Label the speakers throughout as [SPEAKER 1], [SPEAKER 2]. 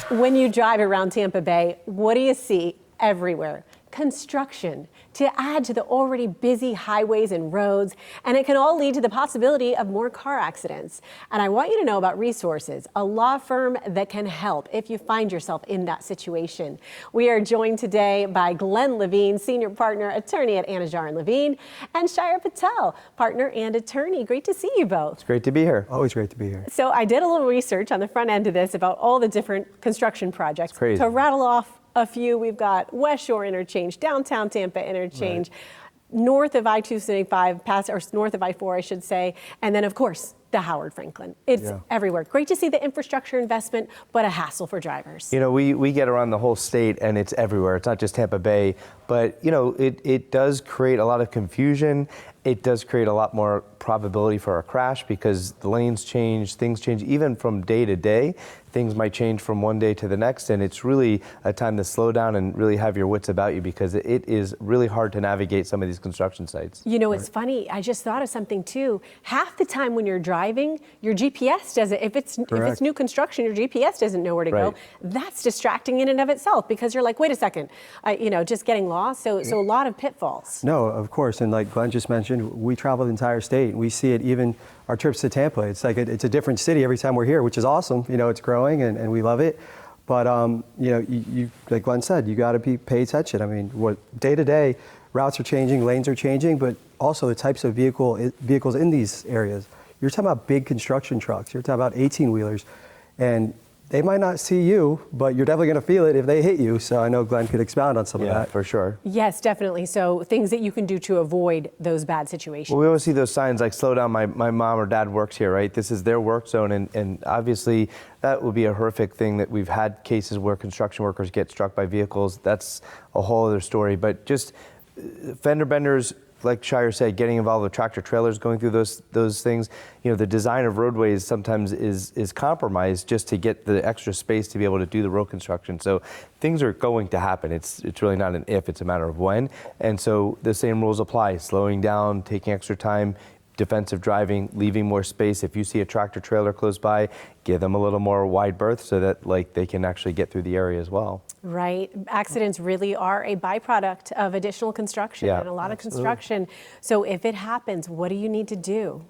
[SPEAKER 1] When you drive around Tampa Bay, what do you see everywhere? Construction to add to the already busy highways and roads, and it can all lead to the possibility of more car accidents. And I want you to know about Resources, a law firm that can help if you find yourself in that situation. We are joined today by Glenn Levine, Senior Partner Attorney at Anidjar Levine, and Shire Patel, Partner and Attorney. Great to see you both.
[SPEAKER 2] It's great to be here.
[SPEAKER 3] Always great to be here.
[SPEAKER 1] So I did a little research on the front end of this about all the different construction projects.
[SPEAKER 2] It's crazy.
[SPEAKER 1] To rattle off a few, we've got West Shore Interchange, downtown Tampa Interchange, north of I-275, past or north of I-4, I should say, and then of course the Howard Franklin. It's everywhere. Great to see the infrastructure investment, but a hassle for drivers.
[SPEAKER 2] You know, we get around the whole state and it's everywhere. It's not just Tampa Bay, but you know, it does create a lot of confusion. It does create a lot more probability for a crash because the lanes change, things change, even from day to day. Things might change from one day to the next, and it's really a time to slow down and really have your wits about you because it is really hard to navigate some of these construction sites.
[SPEAKER 1] You know, it's funny. I just thought of something too. Half the time when you're driving, your GPS doesn't. If it's new construction, your GPS doesn't know where to go. That's distracting in and of itself because you're like, wait a second, you know, just getting lost. So a lot of pitfalls.
[SPEAKER 3] No, of course, and like Glenn just mentioned, we travel the entire state. We see it even our trips to Tampa. It's like it's a different city every time we're here, which is awesome. You know, it's growing and we love it. But you know, you like Glenn said, you got to pay attention. I mean, what day to day, routes are changing, lanes are changing, but also the types of vehicles in these areas. You're talking about big construction trucks. You're talking about 18-wheelers, and they might not see you, but you're definitely going to feel it if they hit you. So I know Glenn could expound on some of that.
[SPEAKER 2] For sure.
[SPEAKER 1] Yes, definitely. So things that you can do to avoid those bad situations.
[SPEAKER 2] Well, we always see those signs like slow down, my mom or dad works here, right? This is their work zone, and obviously that would be a horrific thing that we've had cases where construction workers get struck by vehicles. That's a whole other story, but just fender benders, like Shire said, getting involved with tractor trailers, going through those things. You know, the design of roadways sometimes is compromised just to get the extra space to be able to do the road construction. So things are going to happen. It's really not an if, it's a matter of when. And so the same rules apply, slowing down, taking extra time, defensive driving, leaving more space. If you see a tractor trailer close by, give them a little more wide berth so that like they can actually get through the area as well.
[SPEAKER 1] Right. Accidents really are a byproduct of additional construction and a lot of construction. So if it happens, what do you need to do?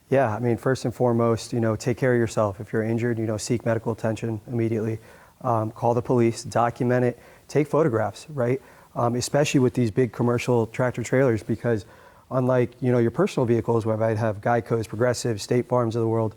[SPEAKER 3] Yeah, I mean, first and foremost, you know, take care of yourself. If you're injured, you know, seek medical attention immediately. Call the police, document it, take photographs, right? Especially with these big commercial tractor trailers, because unlike, you know, your personal vehicles where I might have Geico's, Progressive, State Farms of the world,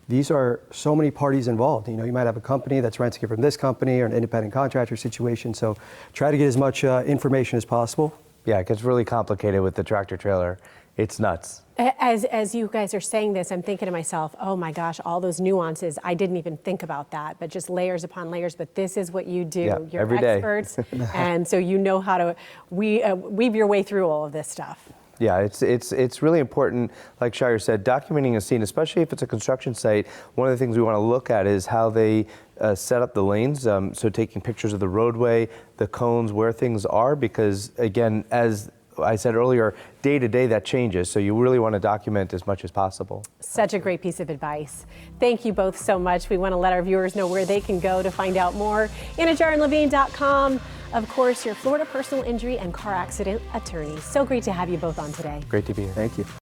[SPEAKER 3] these are so many parties involved. You know, you might have a company that's renting it from this company or an independent contractor situation. So try to get as much information as possible.
[SPEAKER 2] Yeah, it gets really complicated with the tractor trailer. It's nuts.
[SPEAKER 1] As you guys are saying this, I'm thinking to myself, oh my gosh, all those nuances. I didn't even think about that, but just layers upon layers. But this is what you do.
[SPEAKER 2] Yeah,
[SPEAKER 1] You're
[SPEAKER 2] every day.
[SPEAKER 1] experts. And so you know how to weave your way through all of this stuff.
[SPEAKER 2] Yeah, it's really important, like Shire said, documenting a scene, especially if it's a construction site. One of the things we want to look at is how they set up the lanes, so taking pictures of the roadway, the cones, where things are, because again, as I said earlier, day to day that changes, so you really want to document as much as possible.
[SPEAKER 1] Such a great piece of advice. Thank you both so much. We want to let our viewers know where they can go to find out more. AnidjarLevine.com. Of course, your Florida personal injury and car accident attorney. So great to have you both on today.
[SPEAKER 2] Great to be here.
[SPEAKER 3] Thank you.